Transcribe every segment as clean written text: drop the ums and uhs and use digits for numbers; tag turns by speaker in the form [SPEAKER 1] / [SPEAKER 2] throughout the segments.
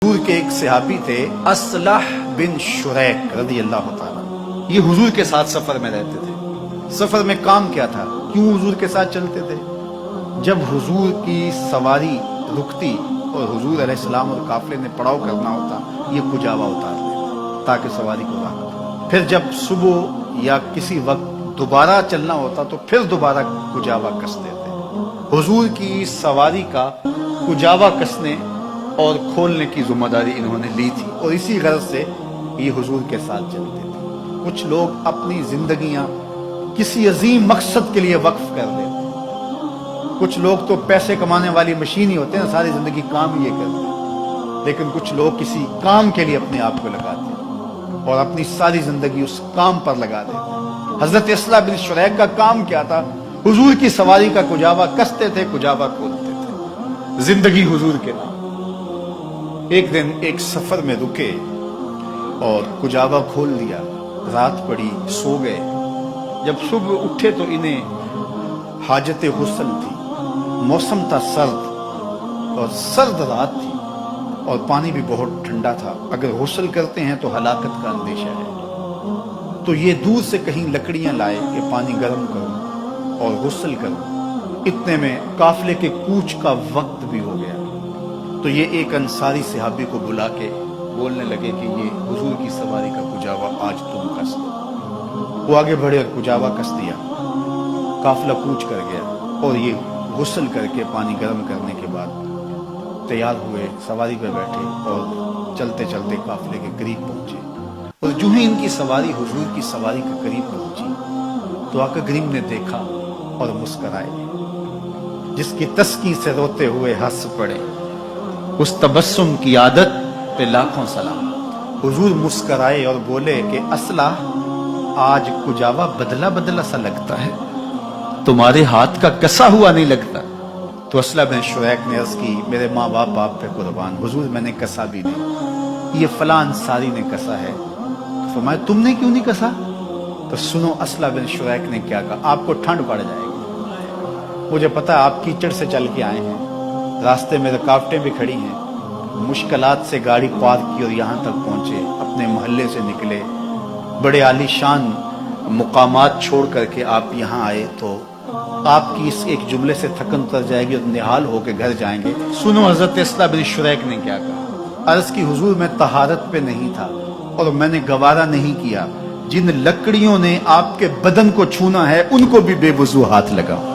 [SPEAKER 1] حضور کے ایک صحابی تھے اصلح بن شریک رضی اللہ تعالیٰ. یہ حضور کے ساتھ سفر میں رہتے تھے. سفر میں کام کیا تھا؟ کیوں حضور کے ساتھ چلتے تھے؟ جب حضور کی سواری رکتی اور حضور علیہ السلام اور قافلے نے پڑاؤ کرنا ہوتا، یہ کجاوا اتار دیتے تاکہ سواری کو راحت. پھر جب صبح یا کسی وقت دوبارہ چلنا ہوتا تو پھر دوبارہ کجاوا کس دیتے. حضور کی سواری کا کجاوا کسنے اور کھولنے کی ذمہ داری انہوں نے لی تھی، اور اسی غرض سے یہ حضور کے ساتھ چلتے تھے. کچھ لوگ اپنی زندگیاں کسی عظیم مقصد کے لیے وقف کر دیتے. کچھ لوگ تو پیسے کمانے والی مشین ہی ہوتے ہیں، ساری زندگی کام یہ کرتے ہیں. لیکن کچھ لوگ کسی کام کے لیے اپنے آپ کو لگاتے ہیں اور اپنی ساری زندگی اس کام پر لگا دیتے ہیں. حضرت اصلح بن شریک کا کام کیا تھا؟ حضور کی سواری کا کجاوا کستے تھے، کجاوا کھولتے تھے. زندگی حضور کے نام. ایک دن ایک سفر میں رکے اور کجاوا کھول دیا. رات پڑی، سو گئے. جب صبح اٹھے تو انہیں حاجت غسل تھی. موسم تھا سرد اور سرد رات تھی اور پانی بھی بہت ٹھنڈا تھا. اگر غسل کرتے ہیں تو ہلاکت کا اندیشہ ہے. تو یہ دور سے کہیں لکڑیاں لائے کہ پانی گرم کروں اور غسل کروں. اتنے میں قافلے کے کوچ کا وقت بھی ہو گیا. تو یہ ایک انصاری صحابی کو بلا کے بولنے لگے کہ یہ حضور کی سواری کا کجاوا آج تم کس دو. وہ آگے بڑھے اور کجاوا کس دیا. قافلہ کوچ کر گیا اور یہ غسل کر کے پانی گرم کرنے کے بعد تیار ہوئے، سواری پہ بیٹھے اور چلتے چلتے قافلے کے قریب پہنچے. اور جو ہی ان کی سواری حضور کی سواری کے قریب پہنچی تو آقا کریم نے دیکھا اور مسکرائے. جس کی تسکی سے روتے ہوئے ہنس پڑے، اس تبسم کی عادت پہ لاکھوں سلام. حضور مسکرائے اور بولے کہ اصلح آج کجاوا بدلا بدلا سا لگتا ہے، تمہارے ہاتھ کا کسا ہوا نہیں لگتا. تو اصلح بن شریک نے عرض کی میرے ماں باپ پہ قربان، حضور میں نے کسا بھی نہیں، یہ فلاں انصاری نے کسا ہے. فرمایا تم نے کیوں نہیں کسا؟ تو سنو اصلح بن شریک نے کیا کہا. آپ کو ٹھنڈ پڑ جائے گی، مجھے پتا ہے آپ کیچڑ سے چل کے آئے ہیں، راستے میں رکاوٹیں بھی کھڑی ہیں، مشکلات سے گاڑی پارک کی اور یہاں تک پہنچے، اپنے محلے سے نکلے، بڑے عالی شان مقامات چھوڑ کر کے آپ یہاں آئے، تو آپ کی اس ایک جملے سے تھکن اتر جائے گی اور نہال ہو کے گھر جائیں گے. سنو حضرت اصلح بن شریک نے کیا کہا. عرض کی حضور میں طہارت پہ نہیں تھا اور میں نے گوارا نہیں کیا، جن لکڑیوں نے آپ کے بدن کو چھونا ہے ان کو بھی بے وضو ہاتھ لگاؤ.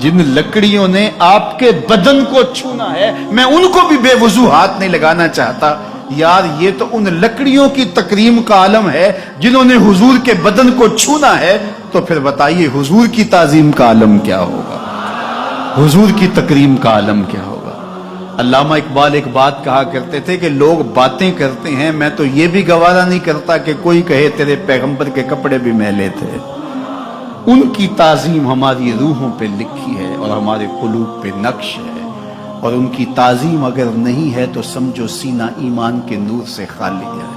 [SPEAKER 1] جن لکڑیوں نے آپ کے بدن کو چھونا ہے میں ان کو بھی بے وضو ہاتھ نہیں لگانا چاہتا. یار یہ تو ان لکڑیوں کی تکریم کا عالم ہے جنہوں نے حضور کے بدن کو چھونا ہے، تو پھر بتائیے حضور کی تعظیم کا عالم کیا ہوگا، حضور کی تکریم کا عالم کیا ہوگا. علامہ اقبال ایک بات کہا کرتے تھے کہ لوگ باتیں کرتے ہیں، میں تو یہ بھی گوارا نہیں کرتا کہ کوئی کہے تیرے پیغمبر کے کپڑے بھی میلے تھے. ان کی تعظیم ہماری روحوں پہ لکھی ہے اور ہمارے قلوب پہ نقش ہے، اور ان کی تعظیم اگر نہیں ہے تو سمجھو سینہ ایمان کے نور سے خالی ہے.